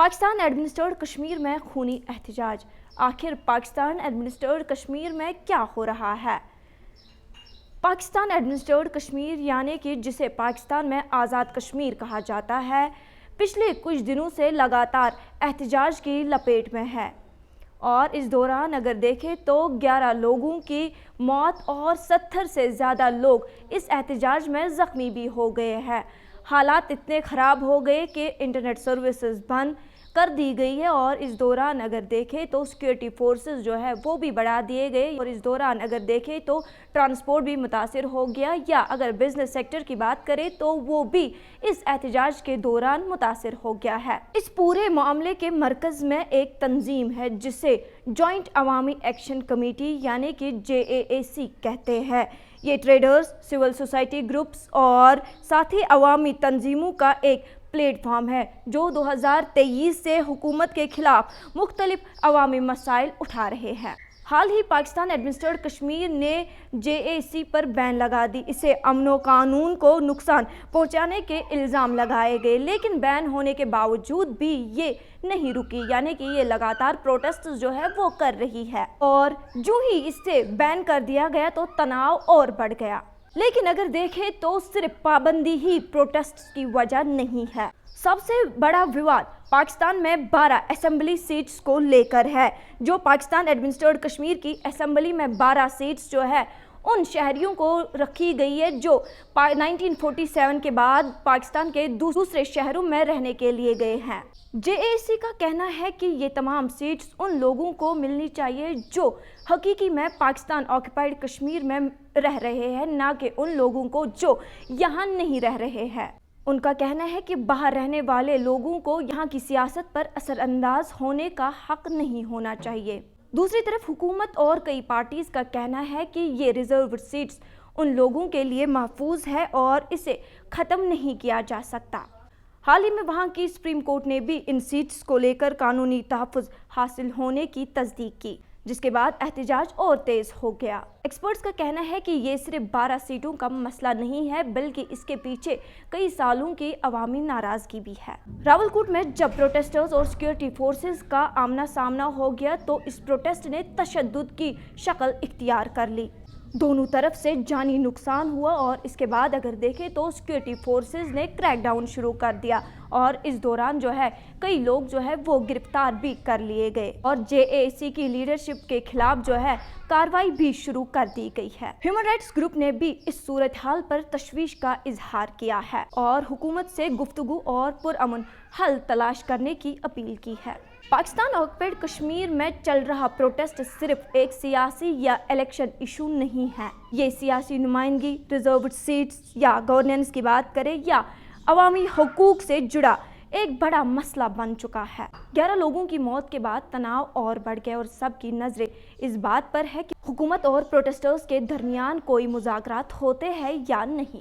Pakistan administrated Kashmir में खूनी एहतजाज। आखिर पाकिस्तान एडमिनिस्ट्रेटेड कश्मीर में क्या हो रहा है? पाकिस्तान एडमिनिस्ट्रेटेड कश्मीर यानी कि जिसे पाकिस्तान में आज़ाद कश्मीर कहा जाता है, पिछले कुछ दिनों से लगातार एहतजाज की लपेट में है। और इस दौरान अगर देखें तो 11 लोगों की मौत और 70 से ज़्यादा लोग इस एहतजाज में ज़ख्मी भी हो गए हैं। हालात इतने ख़राब हो गए कि इंटरनेट सर्विसेज बंद कर दी गई है और इस दौरान अगर देखें तो सिक्योरिटी फोर्सेस जो है वो भी बढ़ा दिए गए और इस दौरान अगर देखें तो ट्रांसपोर्ट भी मुतासिर हो गया, या अगर बिजनेस सेक्टर की बात करें तो वो भी इस एहतजाज के दौरान मुतासिर हो गया है। इस पूरे मामले के मरकज़ में एक तंजीम है जिसे जॉइंट अवामी एक्शन कमेटी यानी कि JAAC कहते हैं। ये ट्रेडर्स, सिविल सोसाइटी ग्रुप्स और साथ ही अवामी तंजीमों का एक प्लेटफॉर्म है जो 2023 से हुकूमत के खिलाफ मुख्तलिफ अवामी मसाइल उठा रहे हैं। हाल ही पाकिस्तान एडमिनिस्ट्रेटेड कश्मीर ने JAAC पर बैन लगा दी। इसे अमनो कानून को नुकसान पहुंचाने के इल्ज़ाम लगाए गए, लेकिन बैन होने के बावजूद भी ये नहीं रुकी, यानी कि ये लगातार प्रोटेस्ट जो है वो कर रही है। और जो ही इससे बैन कर दिया गया तो तनाव और बढ़ गया। लेकिन अगर देखें तो सिर्फ पाबंदी ही प्रोटेस्ट की वजह नहीं है। सबसे बड़ा विवाद पाकिस्तान में 12 असेंबली सीट्स को लेकर है। जो पाकिस्तान एडमिनिस्ट्रेटेड कश्मीर की असेंबली में 12 सीट्स जो है उन शहरियों को रखी गई है जो 1947 के बाद पाकिस्तान के दूसरे शहरों में रहने के लिए गए हैं। JAAC का कहना है कि ये तमाम सीट्स उन लोगों को मिलनी चाहिए जो हकीकी में पाकिस्तान ऑक्युपाइड कश्मीर में रह रहे हैं, ना कि उन लोगों को जो यहाँ नहीं रह रहे हैं। उनका कहना है कि बाहर रहने वाले लोगों को यहाँ की सियासत पर असरअंदाज होने का हक नहीं होना चाहिए। दूसरी तरफ हुकूमत और कई पार्टीज का कहना है कि ये रिजर्व सीट्स उन लोगों के लिए महफूज है और इसे ख़त्म नहीं किया जा सकता। हाल ही में वहाँ की सुप्रीम कोर्ट ने भी इन सीट्स को लेकर कानूनी तहफ़्फ़ुज़ हासिल होने की तस्दीक की, जिसके बाद एहतजाज और तेज़ हो गया। एक्सपर्ट्स का कहना है कि ये सिर्फ 12 सीटों का मसला नहीं है, बल्कि इसके पीछे कई सालों की अवामी नाराज़गी भी है। रावलकोट में जब प्रोटेस्टर्स और सिक्योरिटी फोर्सेस का आमना सामना हो गया तो इस प्रोटेस्ट ने तशद्दुद की शक्ल इख्तियार कर ली। दोनों तरफ से जानी नुकसान हुआ और इसके बाद अगर देखें तो सिक्योरिटी फोर्सेस ने क्रैकडाउन शुरू कर दिया और इस दौरान जो है कई लोग जो है वो गिरफ्तार भी कर लिए गए और JAAC की लीडरशिप के खिलाफ जो है कार्रवाई भी शुरू कर दी गई है। ह्यूमन राइट्स ग्रुप ने भी इस सूरत हाल पर तशवीश का इजहार किया है और हुकूमत से गुफ्तगू और पुरअमन हल तलाश करने की अपील की है। पाकिस्तान ऑक्युपाइड कश्मीर में चल रहा प्रोटेस्ट सिर्फ एक सियासी या इलेक्शन इशू नहीं है। ये सियासी नुमाइंदगी, रिजर्व सीट्स या गवर्नेंस की बात करें या अवामी हकूक से जुड़ा एक बड़ा मसला बन चुका है। 11 लोगों की मौत के बाद तनाव और बढ़ गया और सबकी नजरें इस बात पर है कि हुकूमत और प्रोटेस्टर्स के दरमियान कोई मुज़ाकरात होते हैं या नहीं।